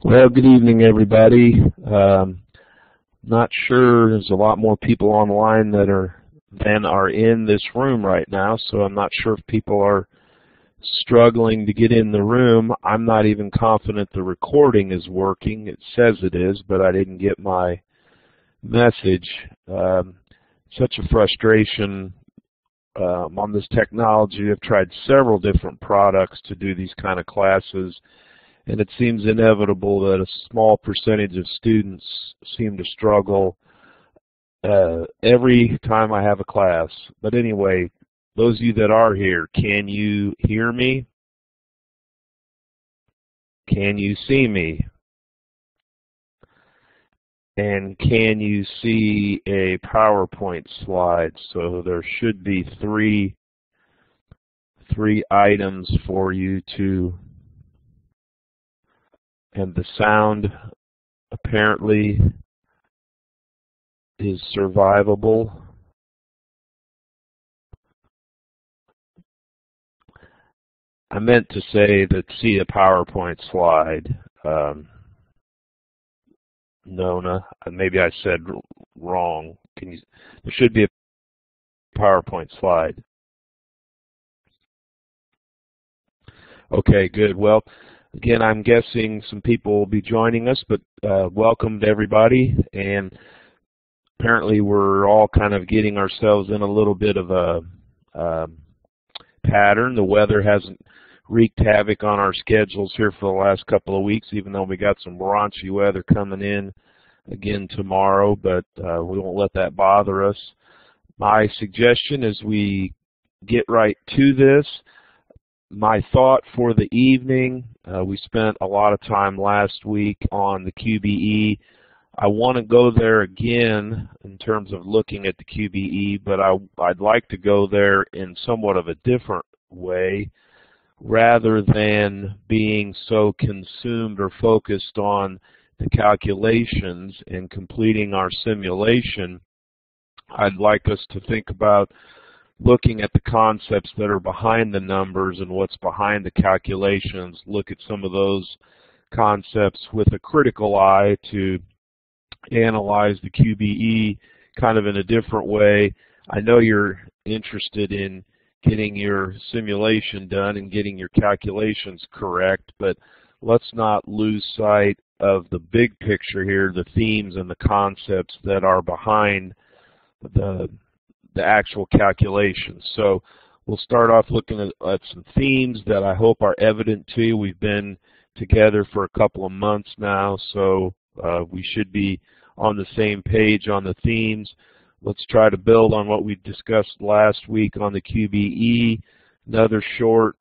Well, good evening, everybody. Not sure. There's a lot more people online than are in this room right now, so I'm not sure if people are struggling to get in the room. I'm not even confident the recording is working. It says it is, but I didn't get my message. Such a frustration on this technology. I've tried several different products to do these kind of classes, and it seems inevitable that a small percentage of students seem to struggle every time I have a class. But anyway, those of you that are here, can you hear me? Can you see me? And can you see a PowerPoint slide? So there should be three items for you to, and the sound apparently is survivable. I meant to say that see a PowerPoint slide. Nona, maybe I said wrong. There should be a PowerPoint slide. Okay, good. Well, again, I'm guessing some people will be joining us, but welcome to everybody. And apparently we're all kind of getting ourselves in a little bit of a pattern. The weather hasn't wreaked havoc on our schedules here for the last couple of weeks, even though we got some raunchy weather coming in again tomorrow, but we won't let that bother us. My suggestion is we get right to this. My thought for the evening, we spent a lot of time last week on the QBE. I want to go there again in terms of looking at the QBE, but I'd like to go there in somewhat of a different way. Rather than being so consumed or focused on the calculations and completing our simulation, I'd like us to think about looking at the concepts that are behind the numbers and what's behind the calculations, look at some of those concepts with a critical eye to analyze the QBE kind of in a different way. I know you're interested in getting your simulation done and getting your calculations correct, but let's not lose sight of the big picture here, the themes and the concepts that are behind the actual calculations. So we'll start off looking at some themes that I hope are evident to you. We've been together for a couple of months now, so we should be on the same page on the themes. Let's try to build on what we discussed last week on the QBE, another short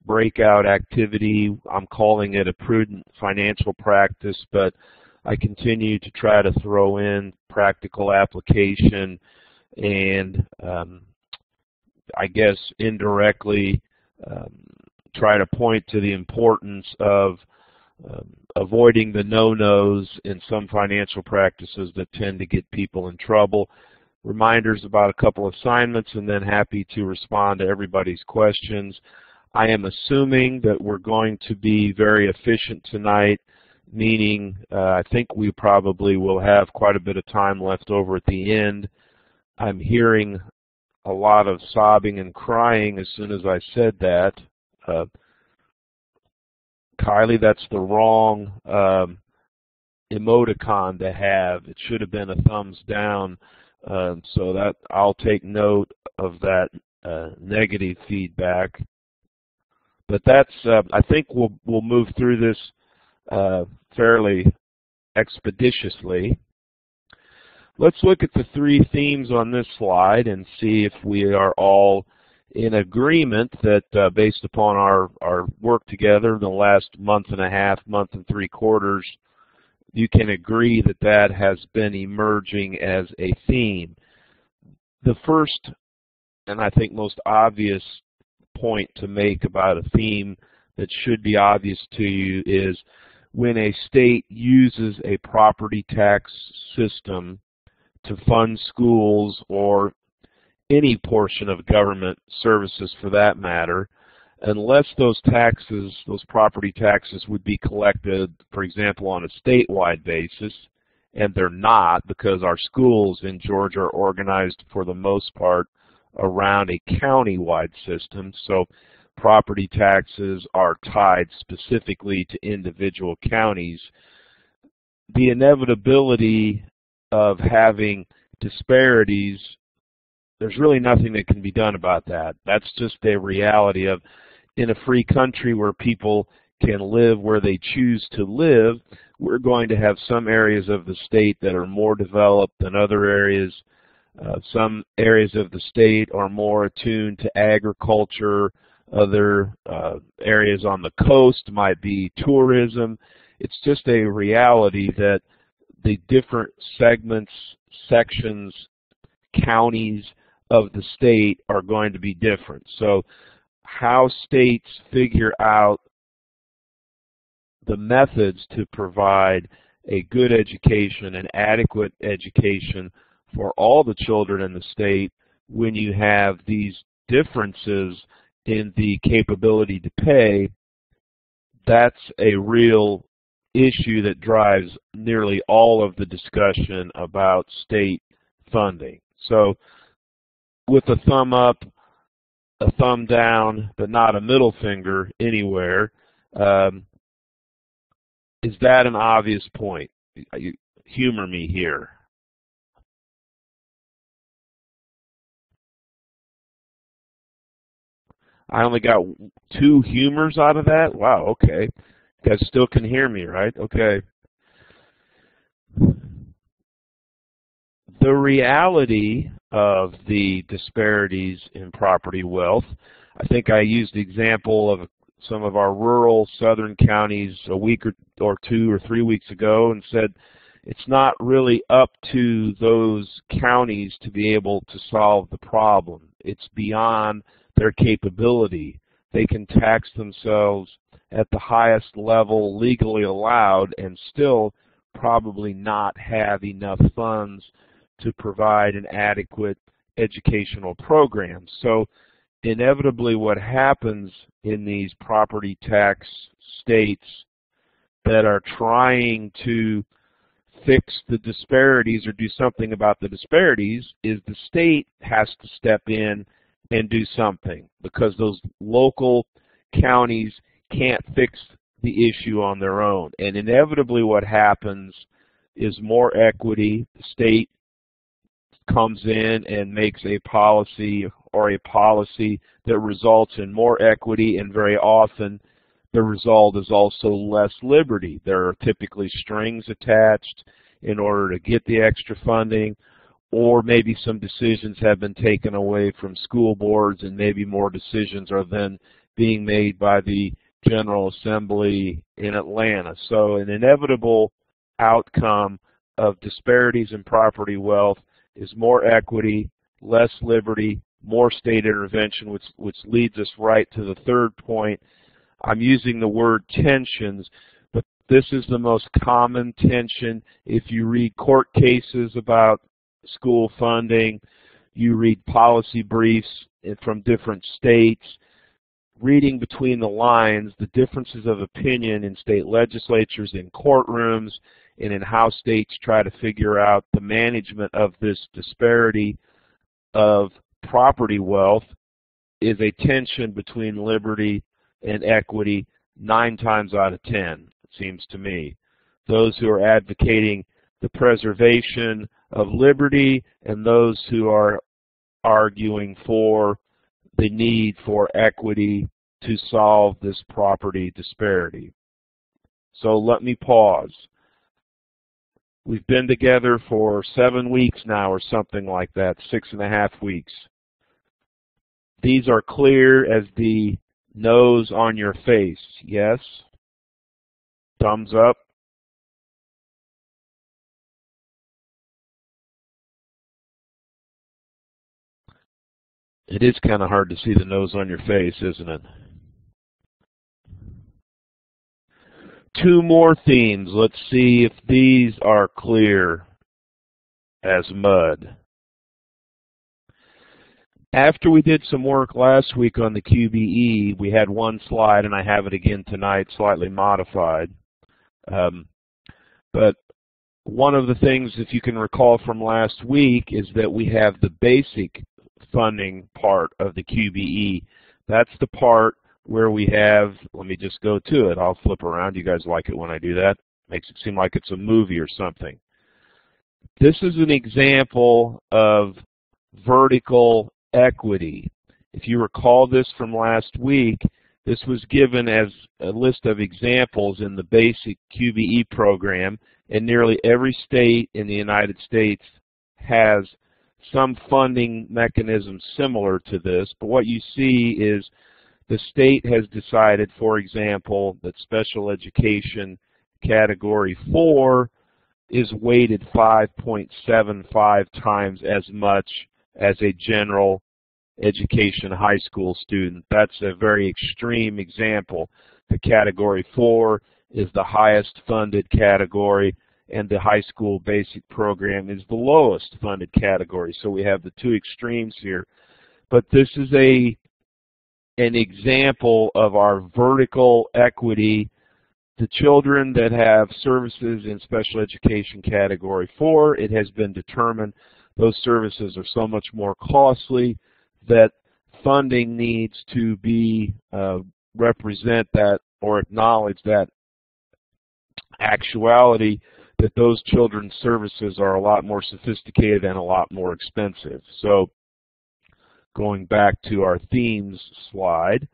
breakout activity. I'm calling it a prudent financial practice, but I continue to try to throw in practical application and I guess indirectly try to point to the importance of avoiding the no-nos in some financial practices that tend to get people in trouble. Reminders about a couple assignments, and then happy to respond to everybody's questions. I am assuming that we're going to be very efficient tonight, meaning I think we probably will have quite a bit of time left over at the end. I'm hearing a lot of sobbing and crying as soon as I said that. Kylie, that's the wrong emoticon to have. It should have been a thumbs down. So that I'll take note of that negative feedback. But that's I think we'll move through this fairly expeditiously. Let's look at the three themes on this slide and see if we are all in agreement that based upon our work together in the last month and a half, month and 3 quarters, you can agree that that has been emerging as a theme. The first, and I think most obvious point to make about a theme that should be obvious to you is when a state uses a property tax system to fund schools or any portion of government services for that matter, unless those taxes, those property taxes would be collected, for example, on a statewide basis, and they're not because our schools in Georgia are organized for the most part around a county-wide system, so property taxes are tied specifically to individual counties. The inevitability of having disparities, there's really nothing that can be done about that. That's just a reality of, in a free country where people can live where they choose to live, we're going to have some areas of the state that are more developed than other areas. Some areas of the state are more attuned to agriculture. Other areas on the coast might be tourism. It's just a reality that the different segments, sections, counties of the state are going to be different. So how states figure out the methods to provide a good education, an adequate education for all the children in the state when you have these differences in the capability to pay, that's a real issue that drives nearly all of the discussion about state funding. So with a thumb up, a thumb down, but not a middle finger anywhere, is that an obvious point? Humor me here. I only got 2 humors out of that? Wow, okay. You guys still can hear me, right? Okay. The reality of the disparities in property wealth, I think I used the example of some of our rural southern counties a week or 2 or 3 weeks ago and said it's not really up to those counties to be able to solve the problem. It's beyond their capability. They can tax themselves at the highest level legally allowed and still probably not have enough funds to provide an adequate educational program. So inevitably what happens in these property tax states that are trying to fix the disparities or do something about the disparities is the state has to step in and do something because those local counties can't fix the issue on their own. And inevitably what happens is more equity. The state comes in and makes a policy or a policy that results in more equity, and very often the result is also less liberty. There are typically strings attached in order to get the extra funding, or maybe some decisions have been taken away from school boards and maybe more decisions are then being made by the General Assembly in Atlanta. So an inevitable outcome of disparities in property wealth is more equity, less liberty, more state intervention, which leads us right to the third point. I'm using the word tensions, but this is the most common tension. If you read court cases about school funding, you read policy briefs from different states, reading between the lines, the differences of opinion in state legislatures, in courtrooms, and in how states try to figure out the management of this disparity of property wealth is a tension between liberty and equity 9 times out of 10, it seems to me. Those who are advocating the preservation of liberty and those who are arguing for the need for equity to solve this property disparity. So let me pause. We've been together for 7 weeks now or something like that, 6.5 weeks. These are clear as the nose on your face, yes? Thumbs up. It is kind of hard to see the nose on your face, isn't it? 2 more themes. Let's see if these are clear as mud. After we did some work last week on the QBE, we had one slide, and I have it again tonight, slightly modified. But one of the things, if you can recall from last week, is that we have the basic funding part of the QBE. That's the part where we have, let me just go to it. I'll flip around. You guys like it when I do that. Makes it seem like it's a movie or something. This is an example of vertical equity. If you recall this from last week, this was given as a list of examples in the basic QBE program, and nearly every state in the United States has some funding mechanism similar to this. But what you see is the state has decided, for example, that special education category 4 is weighted 5.75 times as much as a general education high school student. That's a very extreme example. The category 4 is the highest funded category, and the high school basic program is the lowest funded category. So we have the two extremes here. But this is an example of our vertical equity. The children that have services in special education category 4, it has been determined those services are so much more costly that funding needs to be represent that or acknowledge that actuality, that those children's services are a lot more sophisticated and a lot more expensive. So going back to our themes slide,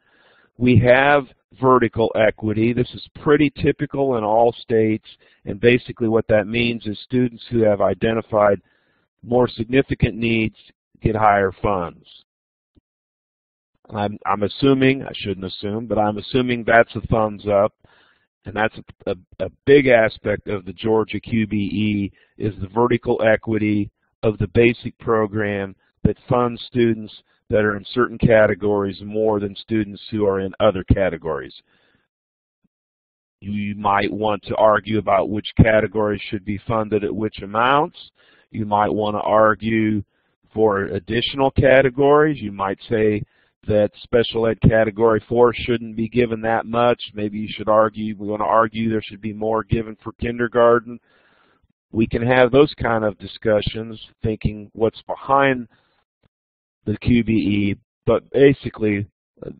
we have vertical equity. This is pretty typical in all states, and basically what that means is students who have identified more significant needs get higher funds. I'm assuming, I shouldn't assume, but I'm assuming that's a thumbs up, and that's a big aspect of the Georgia QBE is the vertical equity of the basic program that funds students that are in certain categories more than students who are in other categories. You might want to argue about which categories should be funded at which amounts. You might want to argue for additional categories. You might say that special ed category 4 shouldn't be given that much. Maybe you should argue, we want to argue there should be more given for kindergarten. We can have those kind of discussions, thinking what's behind the QBE, but basically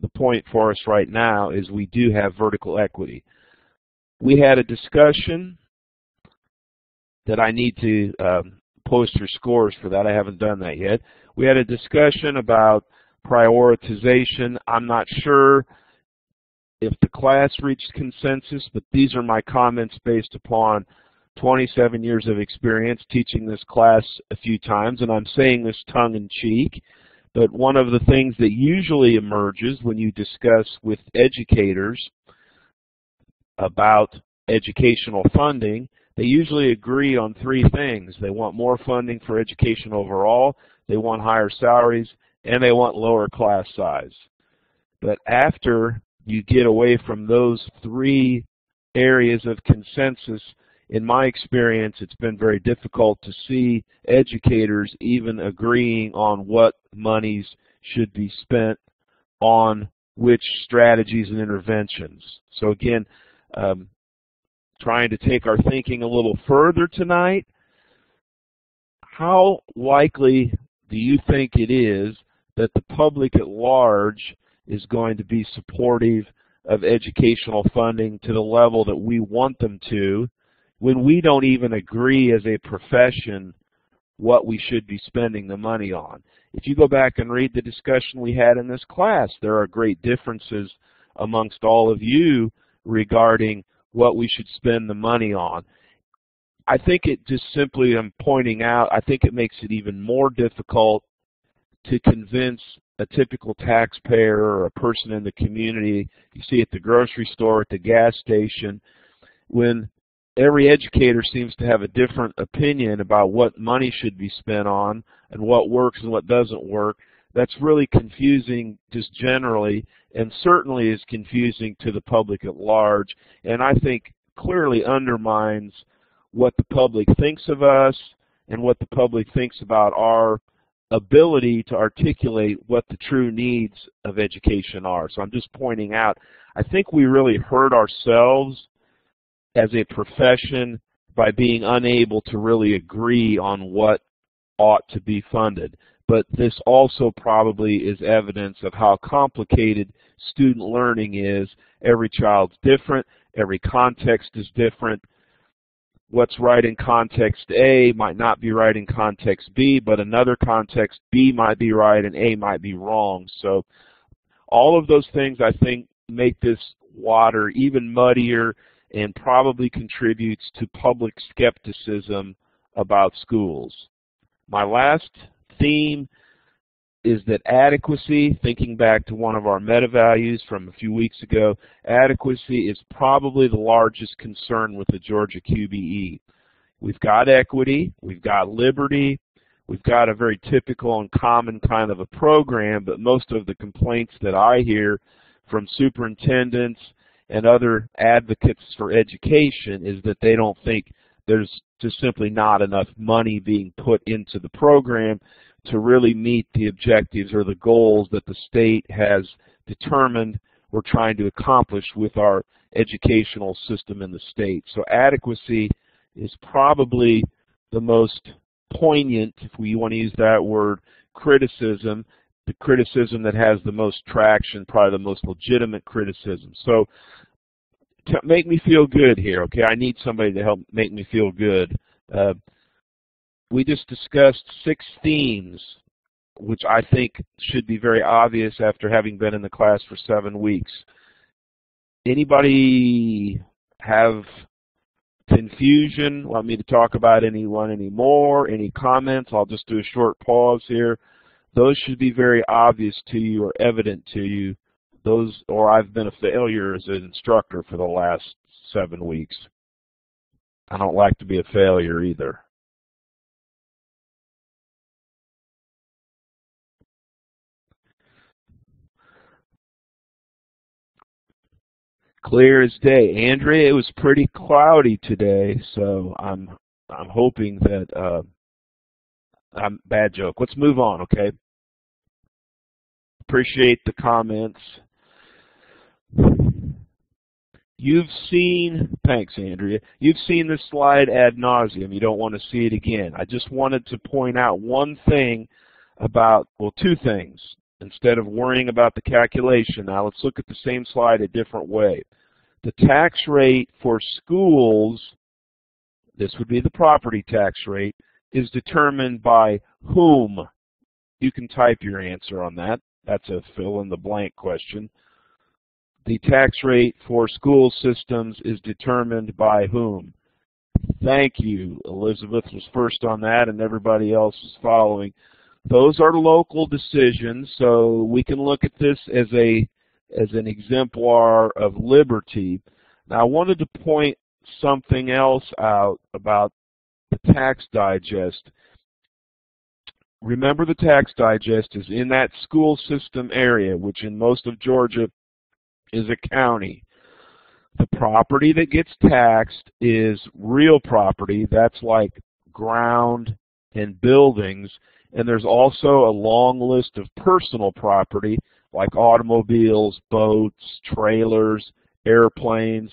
the point for us right now is we do have vertical equity. We had a discussion that I need to post your scores for that. I haven't done that yet. We had a discussion about prioritization. I'm not sure if the class reached consensus, but these are my comments based upon 27 years of experience teaching this class a few times, and I'm saying this tongue-in-cheek. But one of the things that usually emerges when you discuss with educators about educational funding, they usually agree on three things. They want more funding for education overall, they want higher salaries, and they want lower class size. But after you get away from those three areas of consensus, in my experience, it's been very difficult to see educators even agreeing on what monies should be spent on which strategies and interventions. So again, trying to take our thinking a little further tonight, how likely do you think it is that the public at large is going to be supportive of educational funding to the level that we want them to, when we don't even agree as a profession what we should be spending the money on? If you go back and read the discussion we had in this class, there are great differences amongst all of you regarding what we should spend the money on. I think it just simply, I'm pointing out, I think it makes it even more difficult to convince a typical taxpayer or a person in the community, you see at the grocery store, at the gas station, when every educator seems to have a different opinion about what money should be spent on and what works and what doesn't work. That's really confusing just generally, and certainly is confusing to the public at large, and I think clearly undermines what the public thinks of us and what the public thinks about our ability to articulate what the true needs of education are. So I'm just pointing out, I think we really hurt ourselves as a profession by being unable to really agree on what ought to be funded. But this also probably is evidence of how complicated student learning is. Every child's different, every context is different. What's right in context A might not be right in context B, but another context B might be right and A might be wrong. So all of those things, I think, make this water even muddier and probably contributes to public skepticism about schools. My last theme is that adequacy, thinking back to one of our meta values from a few weeks ago, adequacy is probably the largest concern with the Georgia QBE. We've got equity, we've got liberty, we've got a very typical and common kind of a program, but most of the complaints that I hear from superintendents and other advocates for education is that they don't think there's just simply not enough money being put into the program to really meet the objectives or the goals that the state has determined we're trying to accomplish with our educational system in the state. So adequacy is probably the most poignant, if we want to use that word, criticism, the criticism that has the most traction, probably the most legitimate criticism. So to make me feel good here, okay, I need somebody to help make me feel good. We just discussed 6 themes, which I think should be very obvious after having been in the class for 7 weeks. Anybody have confusion? Want me to talk about anyone anymore? Any comments? I'll just do a short pause here. Those should be very obvious to you or evident to you. Those, or I've been a failure as an instructor for the last 7 weeks. I don't like to be a failure either. Clear as day. Andrea, it was pretty cloudy today, so I'm hoping that bad joke. Let's move on, okay? Appreciate the comments. You've seen, thanks Andrea, you've seen this slide ad nauseum. You don't want to see it again. I just wanted to point out one thing about, well, 2 things. Instead of worrying about the calculation, now let's look at the same slide a different way. The tax rate for schools, this would be the property tax rate, is determined by whom? You can type your answer on that. That's a fill-in-the-blank question. The tax rate for school systems is determined by whom? Thank you. Elizabeth was first on that, and everybody else is following. Those are local decisions, so we can look at this as an exemplar of liberty. Now, I wanted to point something else out about the Tax Digest. Remember, the Tax Digest is in that school system area, which in most of Georgia is a county. The property that gets taxed is real property. That's like ground and buildings. And there's also a long list of personal property like automobiles, boats, trailers, airplanes,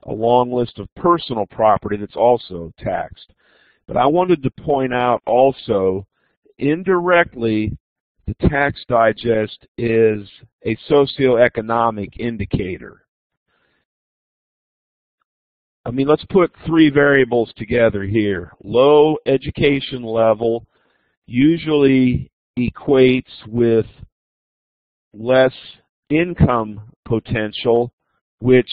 a long list of personal property that's also taxed. But I wanted to point out also, indirectly, the Tax Digest is a socioeconomic indicator. I mean, let's put 3 variables together here. Low education level usually equates with less income potential, which,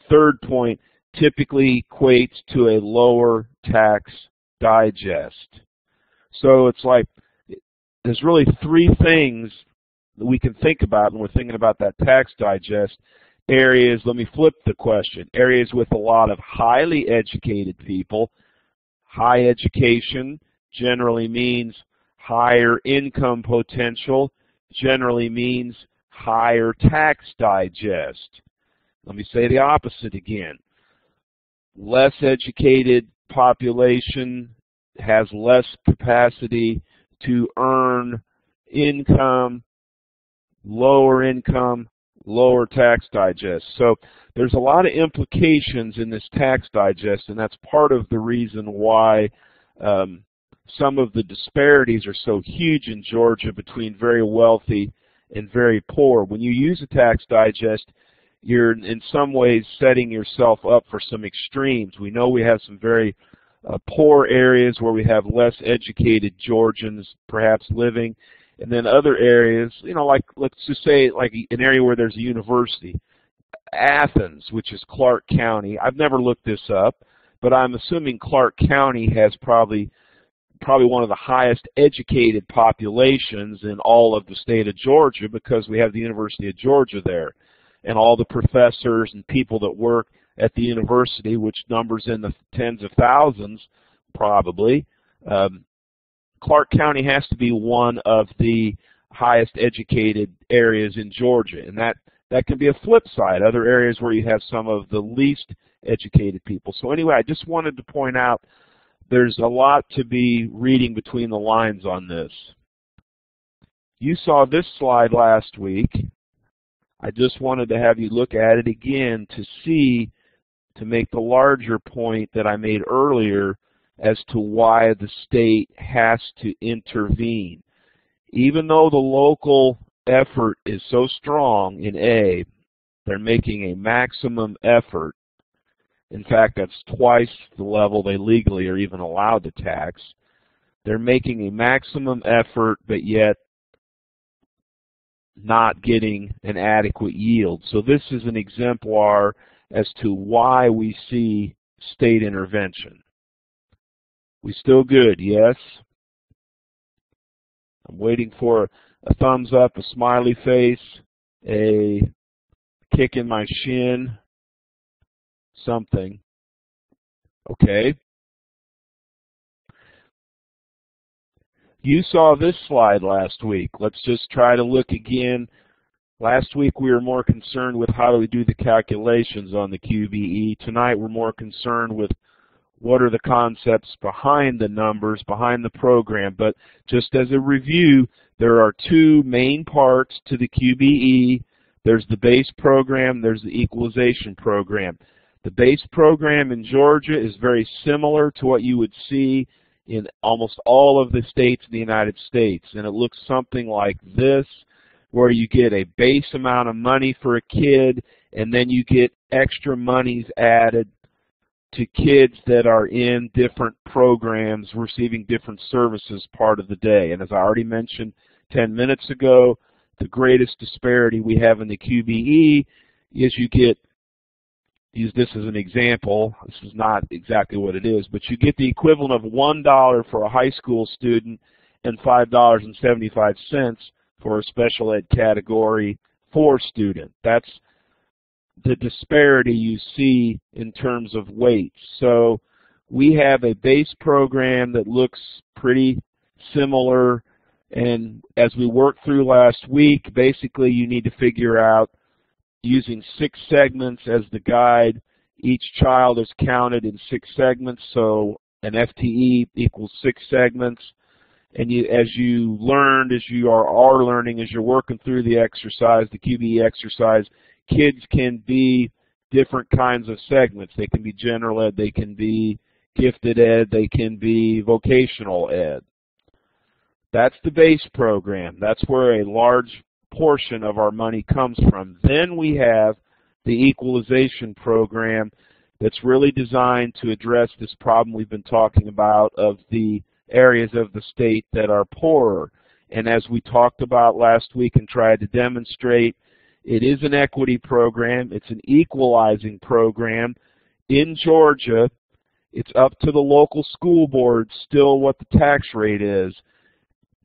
third point, typically equates to a lower tax digest. So it's like there's really 3 things that we can think about when we're thinking about that Tax Digest. Areas, let me flip the question, areas with a lot of highly educated people. High education generally means higher income potential, generally means higher tax digest. Let me say the opposite again. Less educated population has less capacity to earn income, lower tax digest. So there's a lot of implications in this tax digest, and that's part of the reason why some of the disparities are so huge in Georgia between very wealthy and very poor. When you use a tax digest, you're in some ways setting yourself up for some extremes. We know we have some very poor areas where we have less educated Georgians perhaps living, and then other areas, you know, like let's just say like an area where there's a university. Athens, which is Clark County. I've never looked this up, but I'm assuming Clark County has probably one of the highest educated populations in all of the state of Georgia, because we have the University of Georgia there, and all the professors and people that work at the university, which numbers in the tens of thousands probably. Clark County has to be one of the highest educated areas in Georgia, and that can be a flip side, other areas where you have some of the least educated people. So anyway, I just wanted to point out there's a lot to be reading between the lines on this. You saw this slide last week. I just wanted to have you look at it again to make the larger point that I made earlier as to why the state has to intervene. Even though the local effort is so strong in A, they're making a maximum effort. In fact, that's twice the level they legally are even allowed to tax. They're making a maximum effort, but yet not getting an adequate yield. So this is an exemplar as to why we see state intervention. We still good, yes? I'm waiting for a thumbs up, a smiley face, a kick in my shin, something. Okay. You saw this slide last week. Let's just try to look again. Last week we were more concerned with how do we do the calculations on the QBE. Tonight we're more concerned with what are the concepts behind the numbers, behind the program. But just as a review, there are two main parts to the QBE. There's the base program, there's the equalization program. The base program in Georgia is very similar to what you would see in almost all of the states in the United States. And it looks something like this, where you get a base amount of money for a kid, and then you get extra monies added to kids that are in different programs receiving different services part of the day. And as I already mentioned 10 minutes ago, the greatest disparity we have in the QBE is you get, use this as an example, this is not exactly what it is, but you get the equivalent of $1 for a high school student and $5.75 for a special ed category 4 student. That's the disparity you see in terms of weights. So we have a base program that looks pretty similar, and as we worked through last week, basically you need to figure out, using 6 segments as the guide, each child is counted in 6 segments, so an FTE equals 6 segments. And as you learned, as you are learning, as you're working through the exercise, the QBE exercise, kids can be different kinds of segments. They can be general ed, they can be gifted ed, they can be vocational ed. That's the base program. That's where a large portion of our money comes from. Then we have the equalization program that's really designed to address this problem we've been talking about of the areas of the state that are poorer. And as we talked about last week and tried to demonstrate, it is an equity program. It's an equalizing program. In Georgia, it's up to the local school board still what the tax rate is.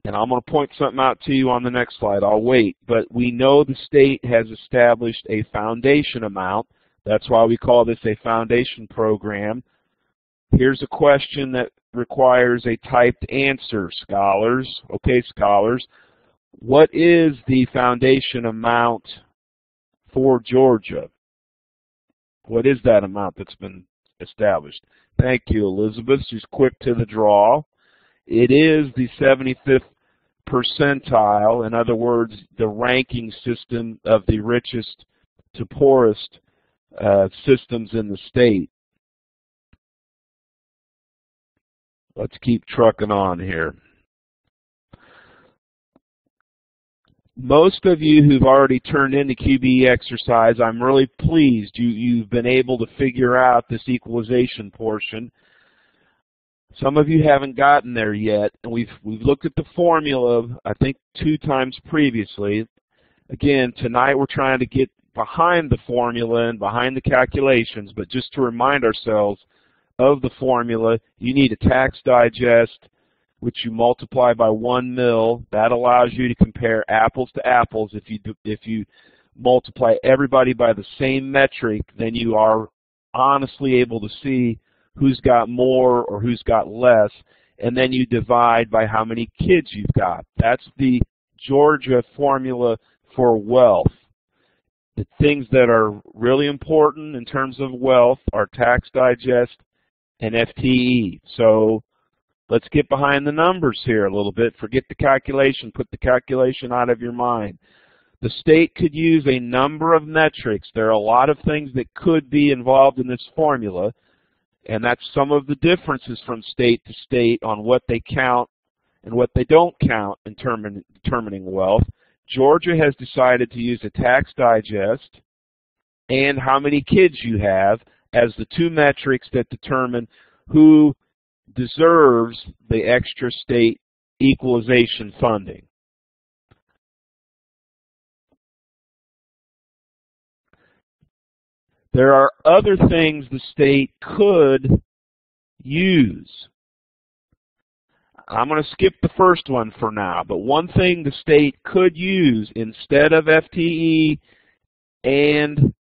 And I'm going to point something out to you on the next slide. I'll wait. But we know the state has established a foundation amount. That's why we call this a foundation program. Here's a question that requires a typed answer, scholars. Okay, scholars. What is the foundation amount for Georgia? What is that amount that's been established? Thank you, Elizabeth. She's quick to the draw. It is the 75th percentile, in other words, the ranking system of the richest to poorest systems in the state. Let's keep trucking on here. Most of you who've already turned in the QBE exercise, I'm really pleased you've been able to figure out this equalization portion. Some of you haven't gotten there yet, and we've looked at the formula, I think, 2 times previously. Again, tonight we're trying to get behind the formula and behind the calculations, but just to remind ourselves of the formula, you need a tax digest, which you multiply by 1 mil. That allows you to compare apples to apples. If you multiply everybody by the same metric, then you are honestly able to see who's got more or who's got less, and then you divide by how many kids you've got. That's the Georgia formula for wealth. The things that are really important in terms of wealth are tax digest and FTE. So let's get behind the numbers here a little bit. Forget the calculation. Put the calculation out of your mind. The state could use a number of metrics. There are a lot of things that could be involved in this formula, and that's some of the differences from state to state on what they count and what they don't count in determining wealth. Georgia has decided to use a tax digest and how many kids you have as the 2 metrics that determine who deserves the extra state equalization funding. There are other things the state could use. I'm going to skip the first one for now, but one thing the state could use instead of FTE and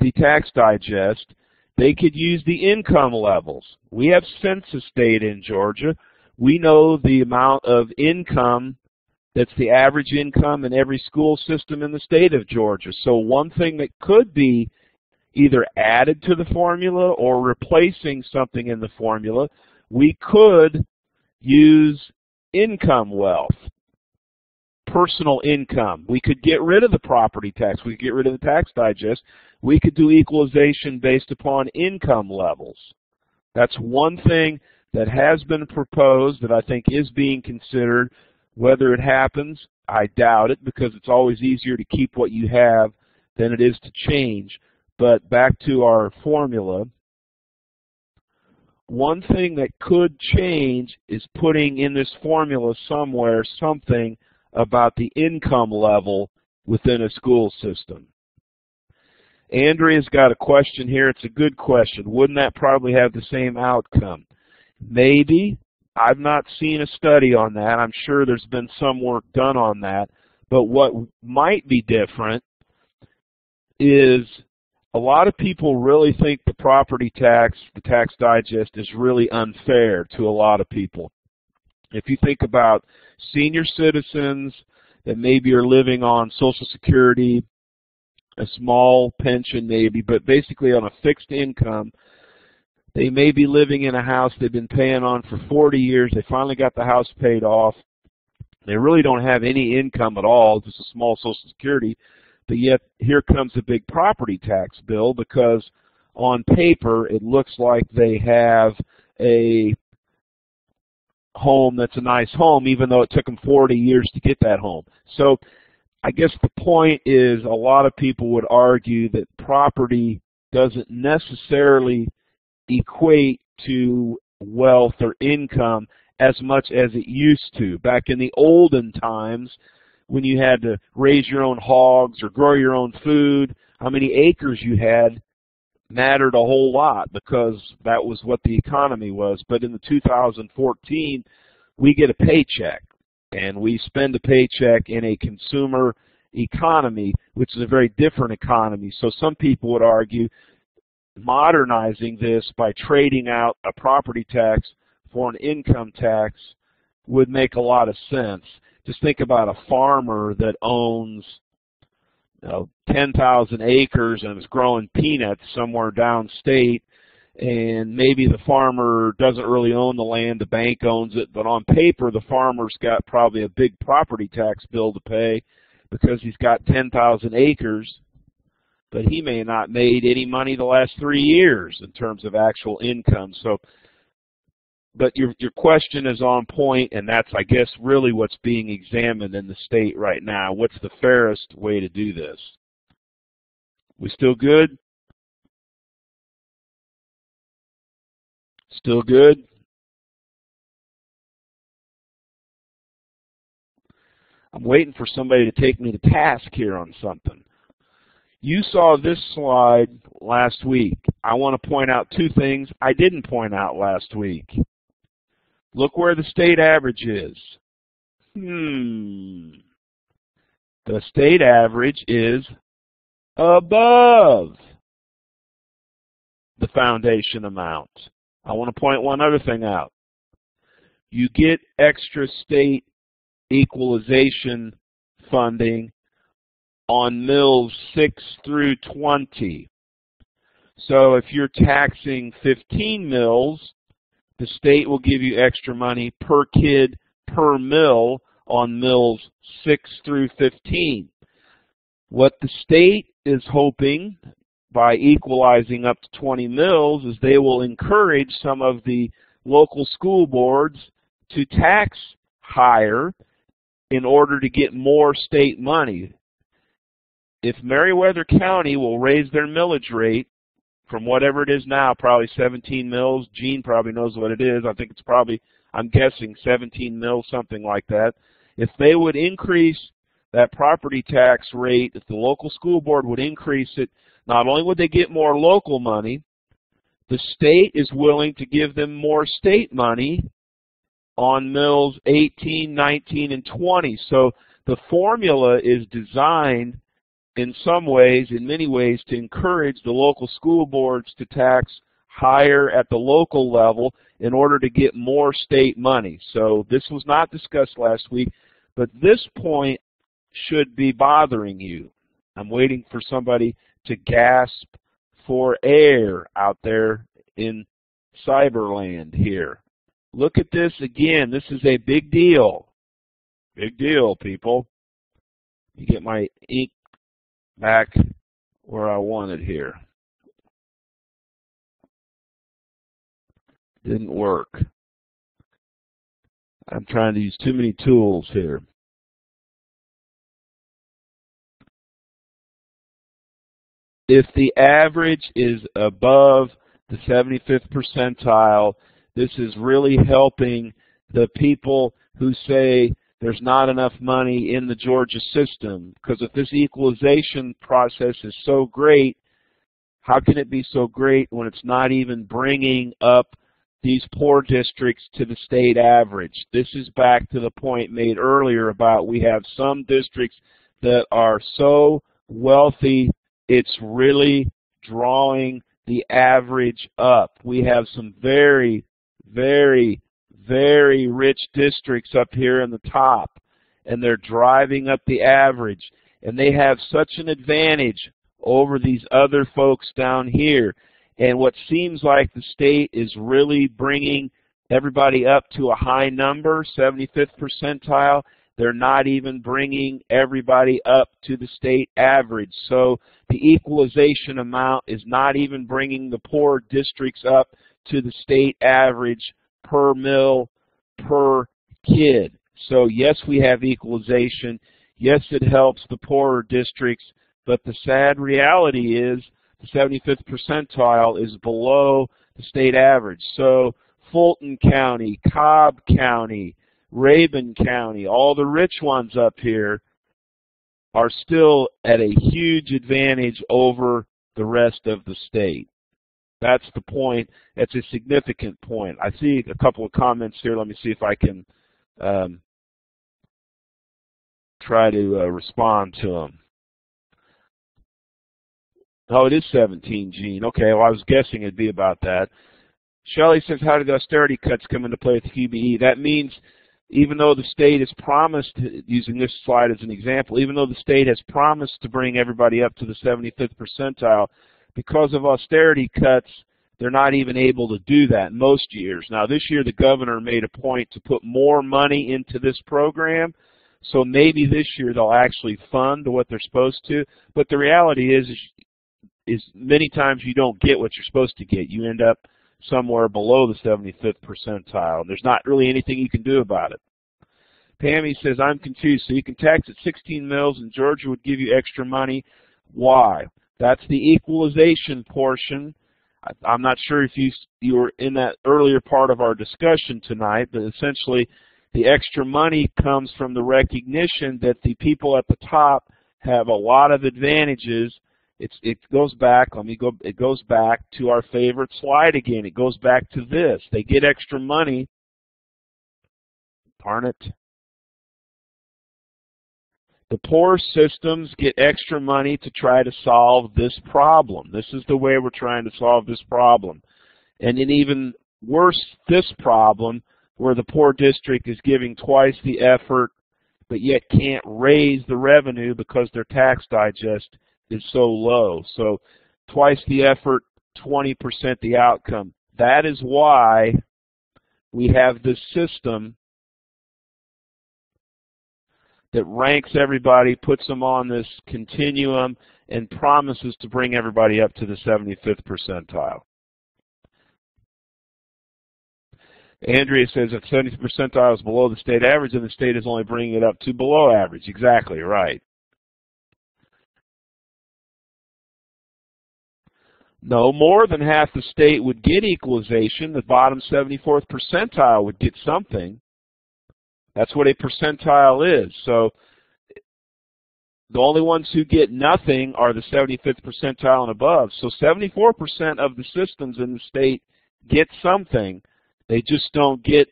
the tax digest, they could use the income levels. We have census data in Georgia. We know the amount of income that's the average income in every school system in the state of Georgia. So one thing that could be either added to the formula or replacing something in the formula, we could use income wealth, personal income. We could get rid of the property tax. We could get rid of the tax digest. We could do equalization based upon income levels. That's one thing that has been proposed that I think is being considered. Whether it happens, I doubt it, because it's always easier to keep what you have than it is to change. But back to our formula, one thing that could change is putting in this formula somewhere something about the income level within a school system. Andrea's got a question here. It's a good question. Wouldn't that probably have the same outcome? Maybe. I've not seen a study on that. I'm sure there's been some work done on that. But what might be different is a lot of people really think the property tax, the tax digest, is really unfair to a lot of people. If you think about senior citizens that maybe are living on Social Security, a small pension maybe, but basically on a fixed income, they may be living in a house they've been paying on for 40 years. They finally got the house paid off. They really don't have any income at all, just a small Social Security. But yet here comes a big property tax bill because on paper it looks like they have a home that's a nice home, even though it took them 40 years to get that home. So I guess the point is a lot of people would argue that property doesn't necessarily equate to wealth or income as much as it used to. Back in the olden times, when you had to raise your own hogs or grow your own food, how many acres you had mattered a whole lot because that was what the economy was. But in the 2014, we get a paycheck, and we spend a paycheck in a consumer economy, which is a very different economy. So some people would argue modernizing this by trading out a property tax for an income tax would make a lot of sense. Just think about a farmer that owns 10,000 acres and is growing peanuts somewhere downstate, and maybe the farmer doesn't really own the land, the bank owns it, but on paper the farmer's got probably a big property tax bill to pay because he's got 10,000 acres, but he may not made any money the last 3 years in terms of actual income. So, but your question is on point, and that's, I guess, really what's being examined in the state right now. What's the fairest way to do this? We still good? Still good? I'm waiting for somebody to take me to task here on something. You saw this slide last week. I want to point out two things I didn't point out last week. Look where the state average is. The state average is above the foundation amount. I want to point one other thing out. You get extra state equalization funding on mills 6 through 20. So if you're taxing 15 mills, the state will give you extra money per kid per mill on mills 6 through 15. What the state is hoping by equalizing up to 20 mills is they will encourage some of the local school boards to tax higher in order to get more state money. If Meriwether County will raise their millage rate from whatever it is now, probably 17 mills, Gene probably knows what it is, I think it's probably, I'm guessing 17 mills, something like that. If they would increase that property tax rate, if the local school board would increase it, not only would they get more local money, the state is willing to give them more state money on mills 18, 19, and 20. So the formula is designed in some ways, in many ways, to encourage the local school boards to tax higher at the local level in order to get more state money. So this was not discussed last week, but this point should be bothering you. I'm waiting for somebody to gasp for air out there in Cyberland here. Look at this again. This is a big deal. Big deal, people. You get my ink back where I want it here. Didn't work. I'm trying to use too many tools here. If the average is above the 75th percentile, this is really helping the people who say there's not enough money in the Georgia system. Because if this equalization process is so great, how can it be so great when it's not even bringing up these poor districts to the state average? This is back to the point made earlier about we have some districts that are so wealthy it's really drawing the average up. We have some very, very, very rich districts up here in the top, and they're driving up the average. And they have such an advantage over these other folks down here. And what seems like the state is really bringing everybody up to a high number, 75th percentile, they're not even bringing everybody up to the state average. So the equalization amount is not even bringing the poor districts up to the state average per mill, per kid. So yes, we have equalization. Yes, it helps the poorer districts, but the sad reality is the 75th percentile is below the state average. So Fulton County, Cobb County, Rabun County, all the rich ones up here are still at a huge advantage over the rest of the state. That's the point. That's a significant point. I see a couple of comments here. Let me see if I can try to respond to them. Oh, it is 17, Gene. Okay, well, I was guessing it'd be about that. Shelley says, how did the austerity cuts come into play with the QBE? That means even though the state has promised, using this slide as an example, even though the state has promised to bring everybody up to the 75th percentile, because of austerity cuts, they're not even able to do that most years. Now, this year the governor made a point to put more money into this program, so maybe this year they'll actually fund what they're supposed to. But the reality is many times you don't get what you're supposed to get. You end up somewhere below the 75th percentile. There's not really anything you can do about it. Pammy says, I'm confused. So you can tax at 16 mils and Georgia would give you extra money. Why? That's the equalization portion. I'm not sure if you were in that earlier part of our discussion tonight, but essentially the extra money comes from the recognition that the people at the top have a lot of advantages. It goes back to our favorite slide again. It goes back to this. They get extra money. Darn it. The poor systems get extra money to try to solve this problem. This is the way we're trying to solve this problem. And in even worse, this problem, where the poor district is giving twice the effort, but yet can't raise the revenue because their tax digest is so low. So twice the effort, 20% the outcome. That is why we have this system that ranks everybody, puts them on this continuum, and promises to bring everybody up to the 75th percentile. Andrea says if 70th percentile is below the state average, then the state is only bringing it up to below average. Exactly right. No, more than half the state would get equalization. The bottom 74th percentile would get something. That's what a percentile is. So the only ones who get nothing are the 75th percentile and above. So 74% of the systems in the state get something. They just don't get,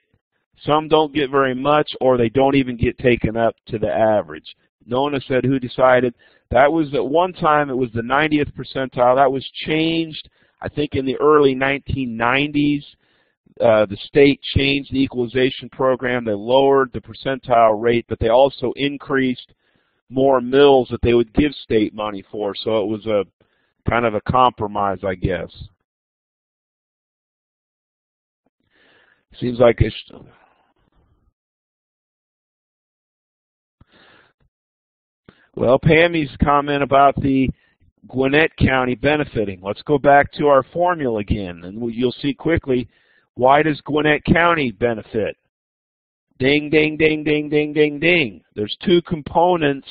some don't get very much, or they don't even get taken up to the average. Nona said, who decided? That was at one time, it was the 90th percentile. That was changed, I think, in the early 1990s. The state changed the equalization program. They lowered the percentile rate, but they also increased more mills that they would give state money for. So it was a kind of a compromise, I guess. Seems like it's... Well, Pammy's comment about the Gwinnett County benefiting. Let's go back to our formula again, and you'll see quickly, why does Gwinnett County benefit? Ding, ding, ding, ding, ding, ding, ding. There's two components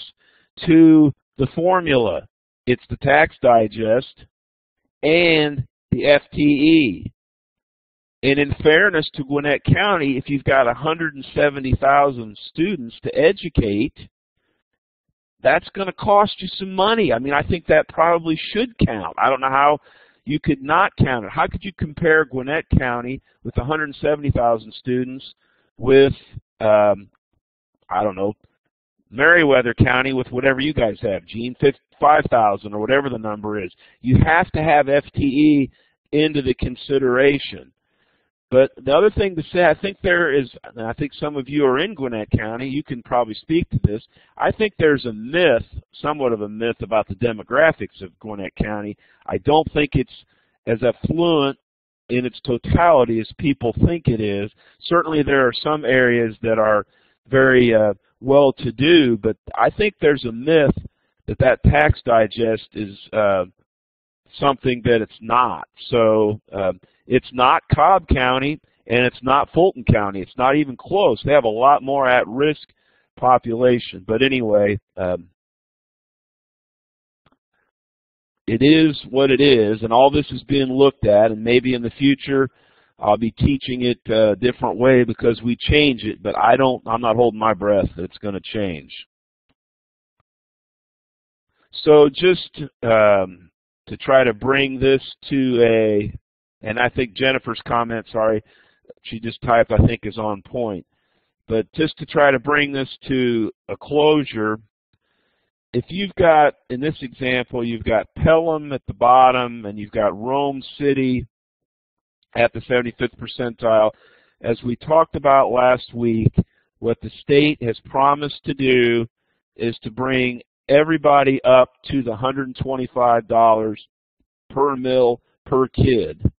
to the formula. It's the tax digest and the FTE. And in fairness to Gwinnett County, if you've got 170,000 students to educate, that's going to cost you some money. I mean, I think that probably should count. I don't know how you could not count it. How could you compare Gwinnett County with 170,000 students with, I don't know, Meriwether County with whatever you guys have, Gene, 5,000 or whatever the number is. You have to have FTE into the consideration. But the other thing to say, I think there is, and I think some of you are in Gwinnett County, you can probably speak to this, I think there's a myth, somewhat of a myth about the demographics of Gwinnett County. I don't think it's as affluent in its totality as people think it is. Certainly there are some areas that are very well-to-do, but I think there's a myth that that tax digest is something that it's not. So it's not Cobb County, and it's not Fulton County. It's not even close. They have a lot more at-risk population. But anyway, it is what it is, and all this is being looked at, and maybe in the future I'll be teaching it a different way because we change it, but I'm not holding my breath that it's going to change. So just to try to bring this to a, and I think Jennifer's comment, sorry, she just typed, I think is on point. But just to try to bring this to a closure, if you've got, in this example, you've got Pelham at the bottom and you've got Rome City at the 75th percentile, as we talked about last week, what the state has promised to do is to bring everybody up to the $125 per mill per kid.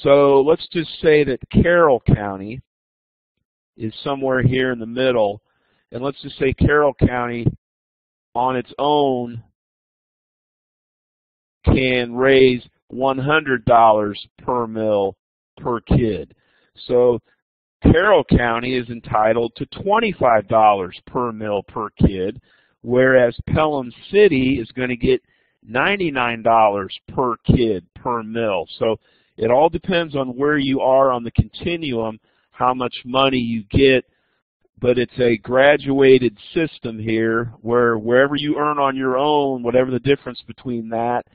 So let's just say that Carroll County is somewhere here in the middle, and let's just say Carroll County on its own can raise $100 per mill per kid. So Carroll County is entitled to $25 per mill per kid, whereas Pelham City is going to get $99 per kid per mill. So it all depends on where you are on the continuum, how much money you get, but it's a graduated system here where wherever you earn on your own, whatever the difference between that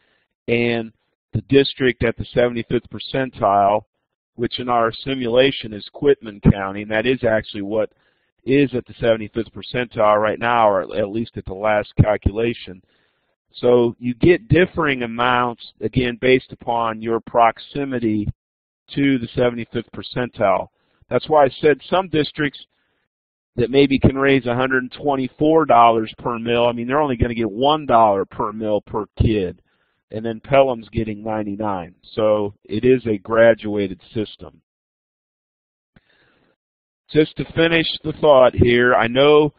and the district at the 75th percentile, which in our simulation is Quitman County, and that is actually what is at the 75th percentile right now, or at least at the last calculation. So you get differing amounts, again, based upon your proximity to the 75th percentile. That's why I said some districts that maybe can raise $124 per mill, I mean, they're only going to get $1 per mill per kid, and then Pelham's getting 99. So it is a graduated system. Just to finish the thought here, I know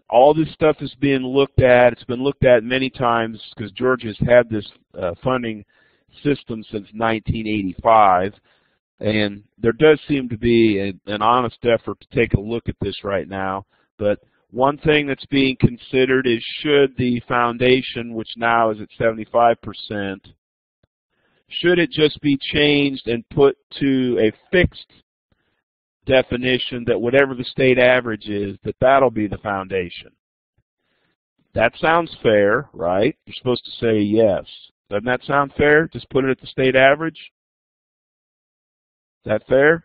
all this stuff is being looked at. It's been looked at many times because Georgia's had this funding system since 1985. And there does seem to be an honest effort to take a look at this right now. But one thing that's being considered is should the foundation, which now is at 75%, should it just be changed and put to a fixed definition that whatever the state average is, that'll be the foundation? That sounds fair, right? You're supposed to say yes. Doesn't that sound fair? Just put it at the state average? Is that fair?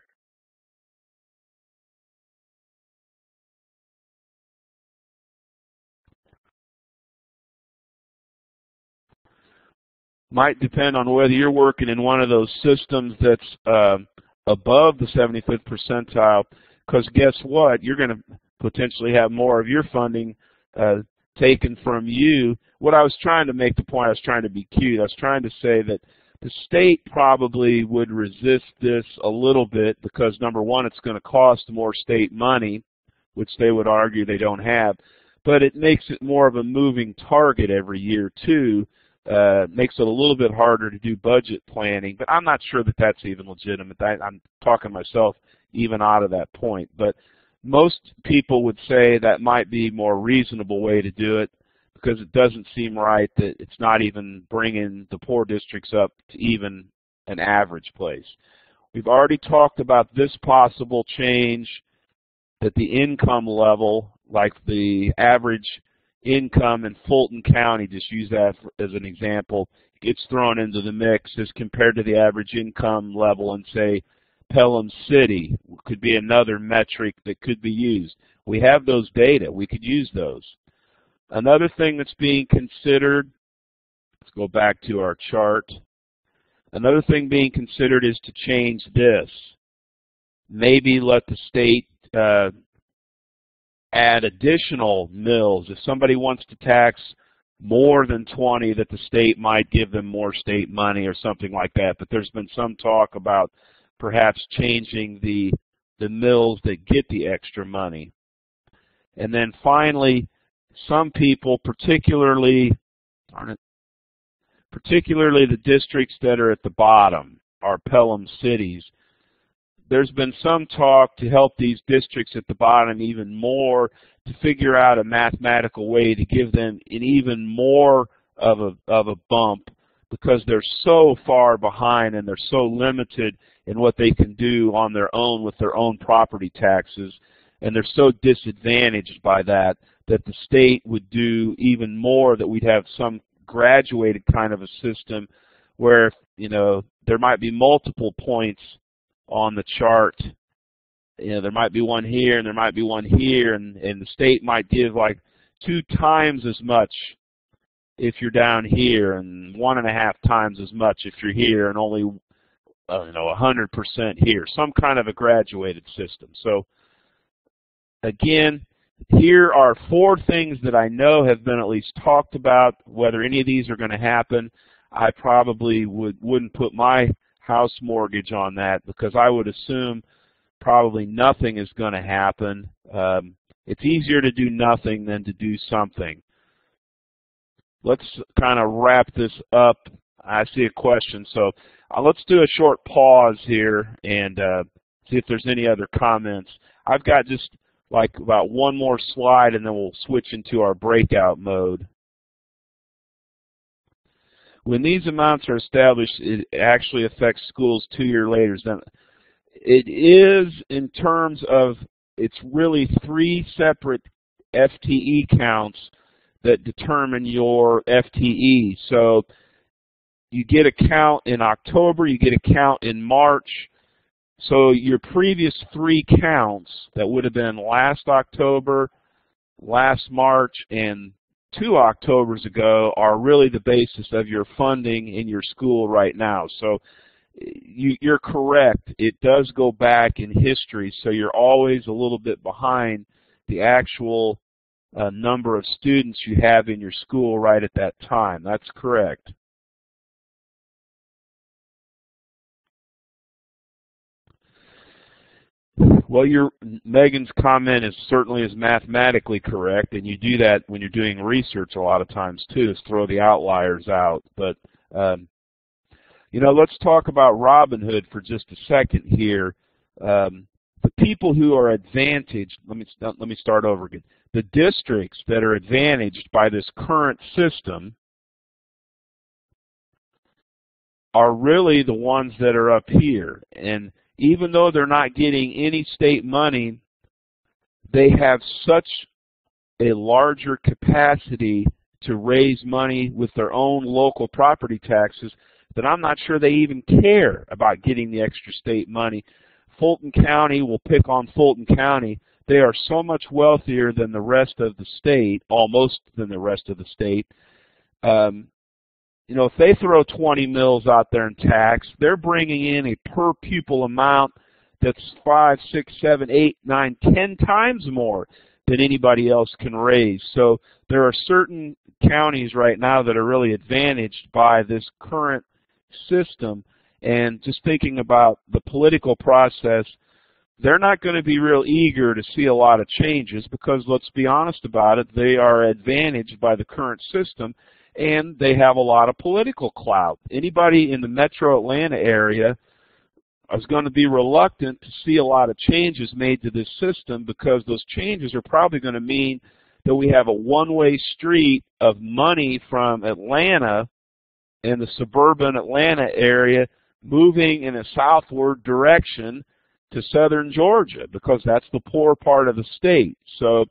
Might depend on whether you're working in one of those systems that's above the 75th percentile, because guess what? You're going to potentially have more of your funding taken from you. What I was trying to make the point, I was trying to be cute. I was trying to say that the state probably would resist this a little bit because, number one, it's going to cost more state money, which they would argue they don't have, but it makes it more of a moving target every year, too. Makes it a little bit harder to do budget planning, but I'm not sure that that's even legitimate. I'm talking myself even out of that point. But most people would say that might be a more reasonable way to do it, because it doesn't seem right that it's not even bringing the poor districts up to even an average place. We've already talked about this possible change, that the income level, like the average income in Fulton County, just use that as an example, gets thrown into the mix as compared to the average income level in, say, Pelham City. Could be another metric that could be used. We have those data. We could use those. Another thing that's being considered, let's go back to our chart. Another thing being considered is to change this. Maybe let the state add additional mills. If somebody wants to tax more than 20, that the state might give them more state money or something like that. But there's been some talk about perhaps changing the mills that get the extra money. And then finally, some people, particularly the districts that are at the bottom, are Pelham cities. There's been some talk to help these districts at the bottom even more, to figure out a mathematical way to give them an even more of a bump, because they're so far behind and they're so limited in what they can do on their own with their own property taxes, and they're so disadvantaged by that, that the state would do even more, that we'd have some graduated kind of a system where, you know, there might be multiple points on the chart. You know, there might be one here and there might be one here, and the state might give like 2 times as much if you're down here, and 1.5 times as much if you're here, and only 100% here. Some kind of a graduated system. So again, here are 4 things that I know have been at least talked about. Whether any of these are going to happen, I probably wouldn't put my house mortgage on that, because I would assume probably nothing is going to happen. It's easier to do nothing than to do something. Let's kind of wrap this up. I see a question, so let's do a short pause here and see if there's any other comments. I've got just like about one more slide, and then we'll switch into our breakout mode. When these amounts are established, it actually affects schools 2 years later. It is, in terms of, it's really 3 separate FTE counts that determine your FTE. So you get a count in October, you get a count in March. So your previous 3 counts that would have been last October, last March, and 2 Octobers ago are really the basis of your funding in your school right now. So you're correct. It does go back in history, so you're always a little bit behind the actual number of students you have in your school right at that time. That's correct. Well, Megan's comment certainly mathematically correct, and you do that when you're doing research a lot of times too, is throw the outliers out. But you know, let's talk about Robinhood for just a second here. The people who are advantaged, let me start over again. The districts that are advantaged by this current system are really the ones that are up here. And even though they're not getting any state money, they have such a larger capacity to raise money with their own local property taxes that I'm not sure they even care about getting the extra state money. Fulton County, we'll pick on Fulton County. They are so much wealthier than the rest of the state, almost than the rest of the state. You know, if they throw 20 mils out there in tax, they're bringing in a per pupil amount that's 5, 6, 7, 8, 9, 10 times more than anybody else can raise. So there are certain counties right now that are really advantaged by this current system. And just thinking about the political process, they're not going to be real eager to see a lot of changes because, let's be honest about it, they are advantaged by the current system and they have a lot of political clout. Anybody in the metro Atlanta area is going to be reluctant to see a lot of changes made to this system because those changes are probably going to mean that we have a one-way street of money from Atlanta and the suburban Atlanta area moving in a southward direction to southern Georgia because that's the poor part of the state. So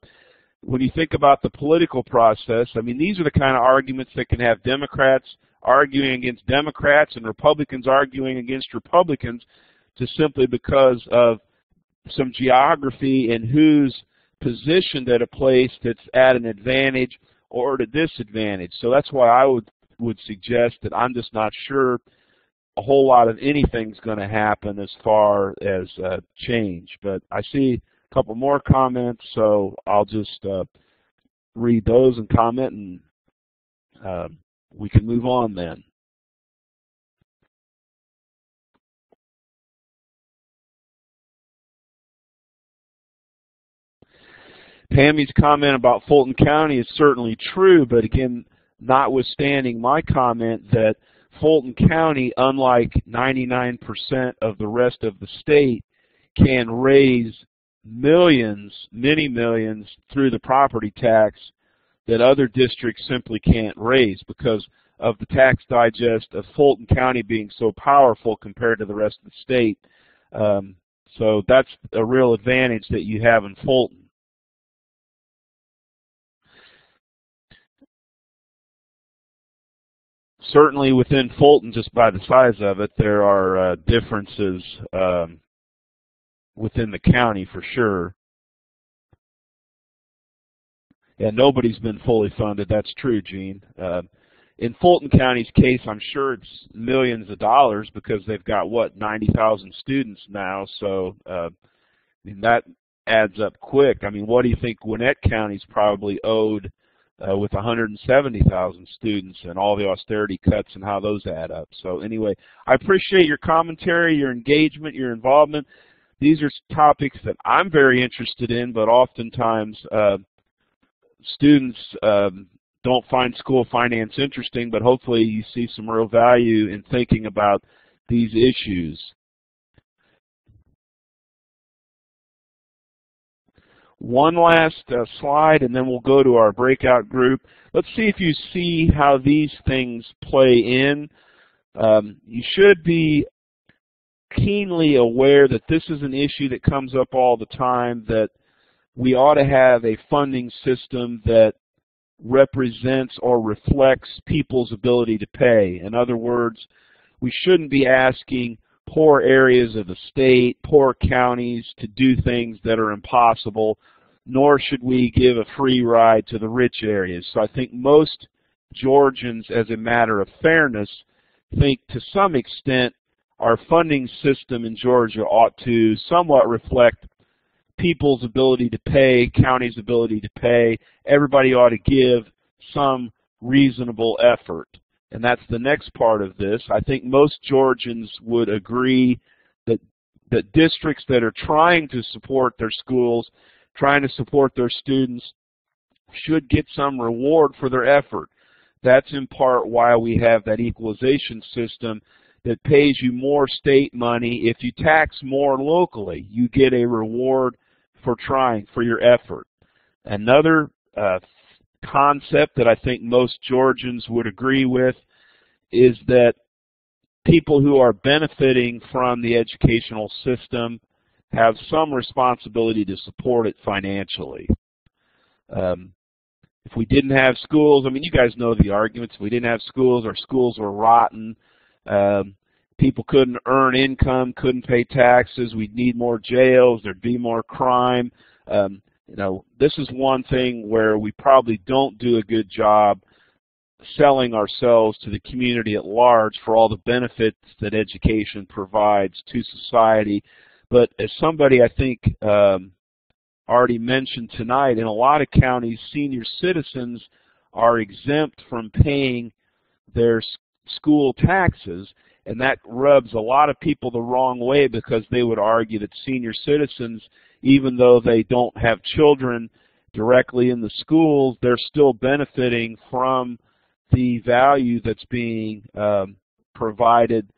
when you think about the political process, I mean, these are the kind of arguments that can have Democrats arguing against Democrats and Republicans arguing against Republicans just simply because of some geography and who's positioned at a place that's at an advantage or at a disadvantage. So that's why I would suggest that I'm just not sure a whole lot of anything's going to happen as far as change. But I see a couple more comments, so I'll just read those and comment, and we can move on then. Pammy's comment about Fulton County is certainly true, but again, notwithstanding my comment that Fulton County, unlike 99% of the rest of the state, can raise millions, many millions, through the property tax that other districts simply can't raise because of the tax digest of Fulton County being so powerful compared to the rest of the state. So that's a real advantage that you have in Fulton. Certainly within Fulton, just by the size of it, there are differences within the county for sure. And nobody's been fully funded. That's true, Gene. In Fulton County's case, I'm sure it's millions of dollars because they've got, what, 90,000 students now. So I mean, that adds up quick. I mean, what do you think Gwinnett County's probably owed with 170,000 students and all the austerity cuts and how those add up. So anyway, I appreciate your commentary, your engagement, your involvement. These are topics that I'm very interested in, but oftentimes students don't find school finance interesting, but hopefully you see some real value in thinking about these issues. One last slide, and then we'll go to our breakout group. Let's see if you see how these things play in. You should be keenly aware that this is an issue that comes up all the time, that we ought to have a funding system that represents or reflects people's ability to pay. In other words, we shouldn't be asking poor areas of the state, poor counties to do things that are impossible, nor should we give a free ride to the rich areas. So I think most Georgians, as a matter of fairness, think to some extent our funding system in Georgia ought to somewhat reflect people's ability to pay, counties' ability to pay. Everybody ought to give some reasonable effort. And that's the next part of this. I think most Georgians would agree that districts that are trying to support their schools, trying to support their students, should get some reward for their effort. That's in part why we have that equalization system that pays you more state money. If you tax more locally, you get a reward for trying, for your effort. Another concept that I think most Georgians would agree with is that people who are benefiting from the educational system have some responsibility to support it financially. If we didn't have schools, I mean, you guys know the arguments. If we didn't have schools, our schools were rotten. People couldn't earn income, couldn't pay taxes. We'd need more jails. There'd be more crime. You know, this is one thing where we probably don't do a good job selling ourselves to the community at large for all the benefits that education provides to society. But as somebody I think already mentioned tonight, in a lot of counties, senior citizens are exempt from paying their school taxes, and that rubs a lot of people the wrong way, because they would argue that senior citizens, even though they don't have children directly in the schools, they're still benefiting from the value that's being provided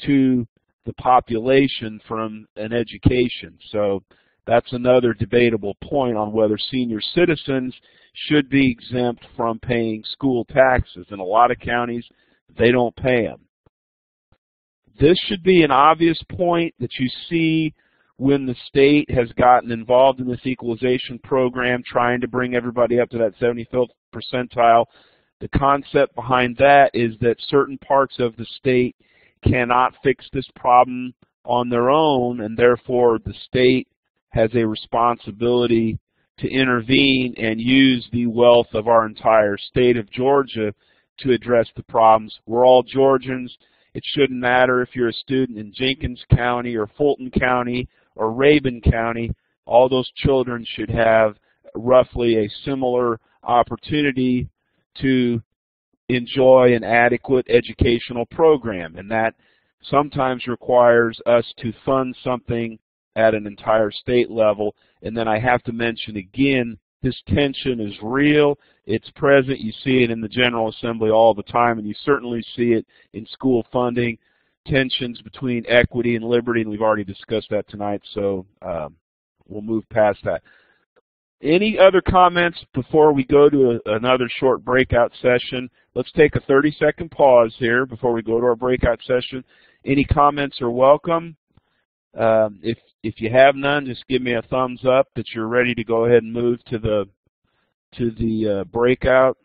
to the population from an education. So that's another debatable point on whether senior citizens should be exempt from paying school taxes. In a lot of counties, they don't pay them. This should be an obvious point that you see when the state has gotten involved in this equalization program, trying to bring everybody up to that 75th percentile. The concept behind that is that certain parts of the state cannot fix this problem on their own, and therefore the state has a responsibility to intervene and use the wealth of our entire state of Georgia to address the problems. We're all Georgians. It shouldn't matter if you're a student in Jenkins County or Fulton County or Rabun County. All those children should have roughly a similar opportunity to enjoy an adequate educational program, and that sometimes requires us to fund something at an entire state level. And then I have to mention again, this tension is real, it's present, you see it in the General Assembly all the time, and you certainly see it in school funding, tensions between equity and liberty, and we've already discussed that tonight, so we'll move past that. Any other comments before we go to another short breakout session? Let's take a 30-second pause here before we go to our breakout session. Any comments are welcome. If you have none, just give me a thumbs up that you're ready to go ahead and move to the breakout.